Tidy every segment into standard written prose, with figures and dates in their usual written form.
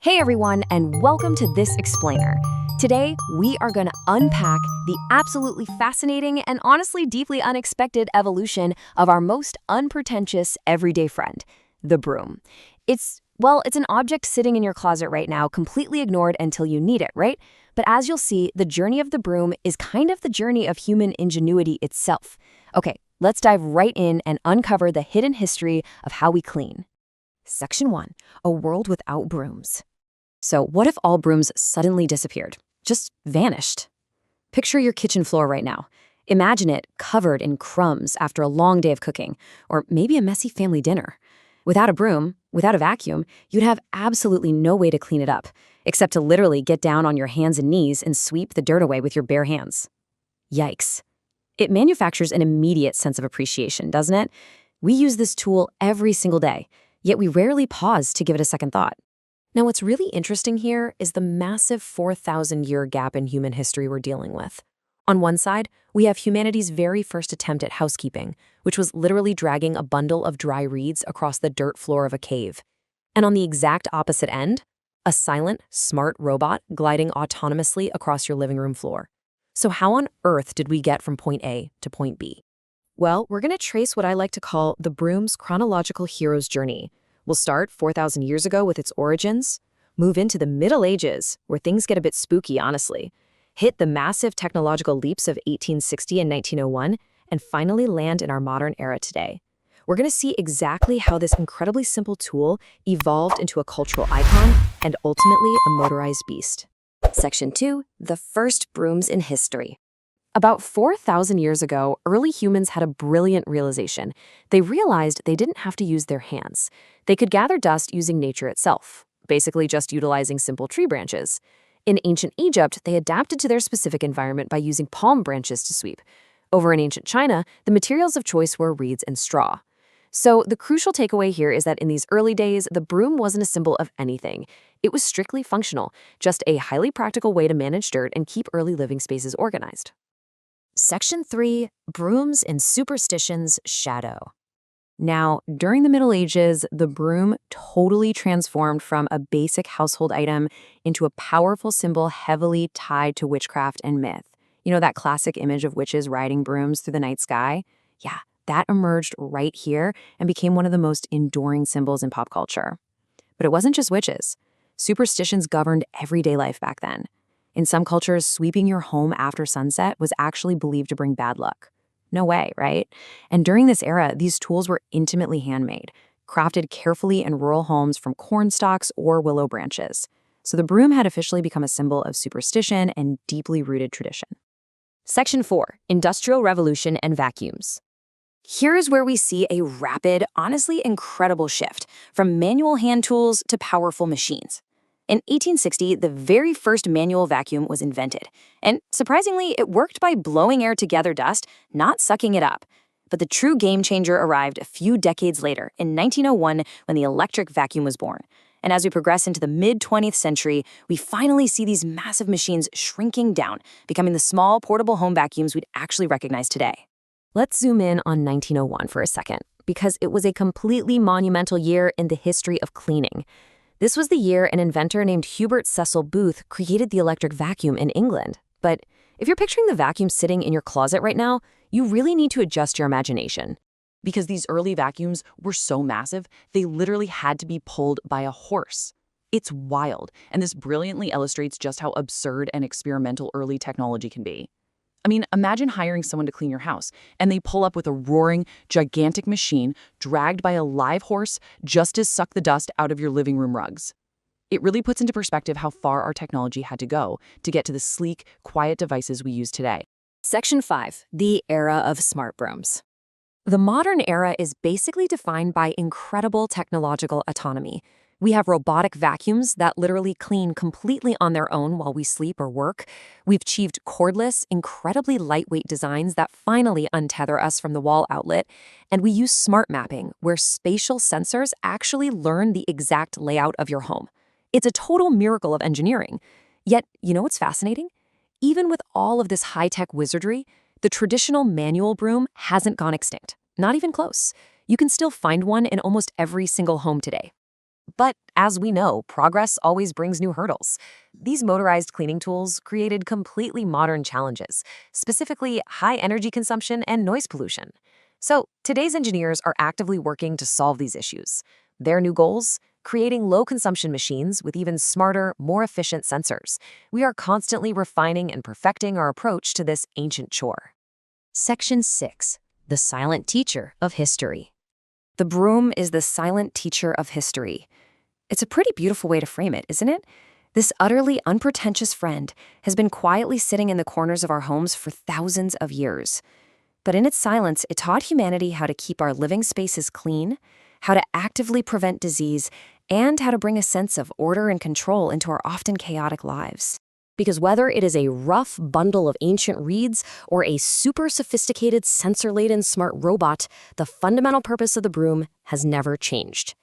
Hey everyone, and welcome to This Explainer. Today, we are going to unpack the absolutely fascinating and honestly deeply unexpected evolution of our most unpretentious everyday friend, the broom. It's an object sitting in your closet right now, completely ignored until you need it, right? But as you'll see, the journey of the broom is kind of the journey of human ingenuity itself. Okay, let's dive right in and uncover the hidden history of how we clean. Section 1. A world without brooms. So what if all brooms suddenly disappeared? Just vanished? Picture your kitchen floor right now. Imagine it covered in crumbs after a long day of cooking, or maybe a messy family dinner. Without a broom, without a vacuum, you'd have absolutely no way to clean it up, except to literally get down on your hands and knees and sweep the dirt away with your bare hands. Yikes. It manufactures an immediate sense of appreciation, doesn't it? We use this tool every single day, yet we rarely pause to give it a second thought. Now, what's really interesting here is the massive 4,000-year gap in human history we're dealing with. On one side, we have humanity's very first attempt at housekeeping, which was literally dragging a bundle of dry reeds across the dirt floor of a cave. And on the exact opposite end, a silent, smart robot gliding autonomously across your living room floor. So how on earth did we get from point A to point B? Well, we're going to trace what I like to call the broom's chronological hero's journey. We'll start 4,000 years ago with its origins, move into the Middle Ages, where things get a bit spooky, honestly, hit the massive technological leaps of 1860 and 1901, and finally land in our modern era today. We're going to see exactly how this incredibly simple tool evolved into a cultural icon and ultimately a motorized beast. Section 2. The first brooms in history. About 4,000 years ago, early humans had a brilliant realization. They realized they didn't have to use their hands. They could gather dust using nature itself, basically just utilizing simple tree branches. In ancient Egypt, they adapted to their specific environment by using palm branches to sweep. Over in ancient China, the materials of choice were reeds and straw. So the crucial takeaway here is that in these early days, the broom wasn't a symbol of anything. It was strictly functional, just a highly practical way to manage dirt and keep early living spaces organized. Section 3. Brooms in Superstitions' Shadow. Now, during the Middle Ages, the broom totally transformed from a basic household item into a powerful symbol heavily tied to witchcraft and myth. You know that classic image of witches riding brooms through the night sky? Yeah, that emerged right here and became one of the most enduring symbols in pop culture. But it wasn't just witches. Superstitions governed everyday life back then. In some cultures, sweeping your home after sunset was actually believed to bring bad luck. No way, right? And during this era, these tools were intimately handmade, crafted carefully in rural homes from corn stalks or willow branches. So the broom had officially become a symbol of superstition and deeply rooted tradition. Section 4. Industrial Revolution and Vacuums. Here's where we see a rapid, honestly incredible shift from manual hand tools to powerful machines. In 1860, the very first manual vacuum was invented, and surprisingly, it worked by blowing air to gather dust, not sucking it up. But the true game changer arrived a few decades later, in 1901, when the electric vacuum was born. And as we progress into the mid-20th century, we finally see these massive machines shrinking down, becoming the small, portable home vacuums we'd actually recognize today. Let's zoom in on 1901 for a second, because it was a completely monumental year in the history of cleaning. This was the year an inventor named Hubert Cecil Booth created the electric vacuum in England. But if you're picturing the vacuum sitting in your closet right now, you really need to adjust your imagination. Because these early vacuums were so massive, they literally had to be pulled by a horse. It's wild, and this brilliantly illustrates just how absurd and experimental early technology can be. I mean, imagine hiring someone to clean your house, and they pull up with a roaring, gigantic machine dragged by a live horse just to suck the dust out of your living room rugs. It really puts into perspective how far our technology had to go to get to the sleek, quiet devices we use today. Section 5. The Era of Smart Brooms. The modern era is basically defined by incredible technological autonomy. We have robotic vacuums that literally clean completely on their own while we sleep or work. We've achieved cordless, incredibly lightweight designs that finally untether us from the wall outlet. And we use smart mapping, where spatial sensors actually learn the exact layout of your home. It's a total miracle of engineering. Yet, you know what's fascinating? Even with all of this high-tech wizardry, the traditional manual broom hasn't gone extinct. Not even close. You can still find one in almost every single home today. But as we know, progress always brings new hurdles. These motorized cleaning tools created completely modern challenges, specifically high energy consumption and noise pollution. So today's engineers are actively working to solve these issues. Their new goals? Creating low-consumption machines with even smarter, more efficient sensors. We are constantly refining and perfecting our approach to this ancient chore. Section 6. The silent teacher of history. The broom is the silent teacher of history. It's a pretty beautiful way to frame it, isn't it? This utterly unpretentious friend has been quietly sitting in the corners of our homes for thousands of years. But in its silence, it taught humanity how to keep our living spaces clean, how to actively prevent disease, and how to bring a sense of order and control into our often chaotic lives. Because whether it is a rough bundle of ancient reeds or a super sophisticated sensor-laden smart robot, the fundamental purpose of the broom has never changed.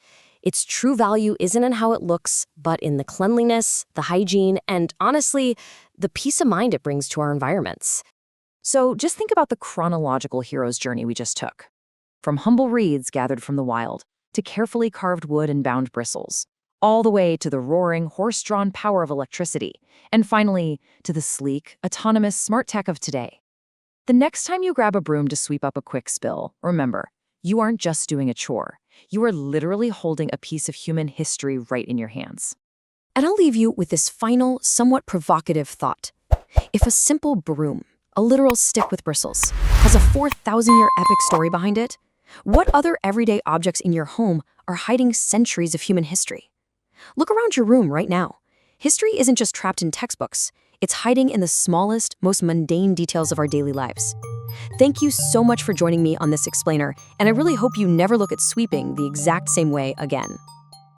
Its true value isn't in how it looks, but in the cleanliness, the hygiene, and honestly, the peace of mind it brings to our environments. So just think about the chronological hero's journey we just took. From humble reeds gathered from the wild, to carefully carved wood and bound bristles, all the way to the roaring, horse-drawn power of electricity, and finally, to the sleek, autonomous smart tech of today. The next time you grab a broom to sweep up a quick spill, remember, you aren't just doing a chore. You are literally holding a piece of human history right in your hands. And I'll leave you with this final, somewhat provocative thought. If a simple broom, a literal stick with bristles, has a 4,000-year epic story behind it, what other everyday objects in your home are hiding centuries of human history? Look around your room right now. History isn't just trapped in textbooks. It's hiding in the smallest, most mundane details of our daily lives. Thank you so much for joining me on this explainer, and I really hope you never look at sweeping the exact same way again.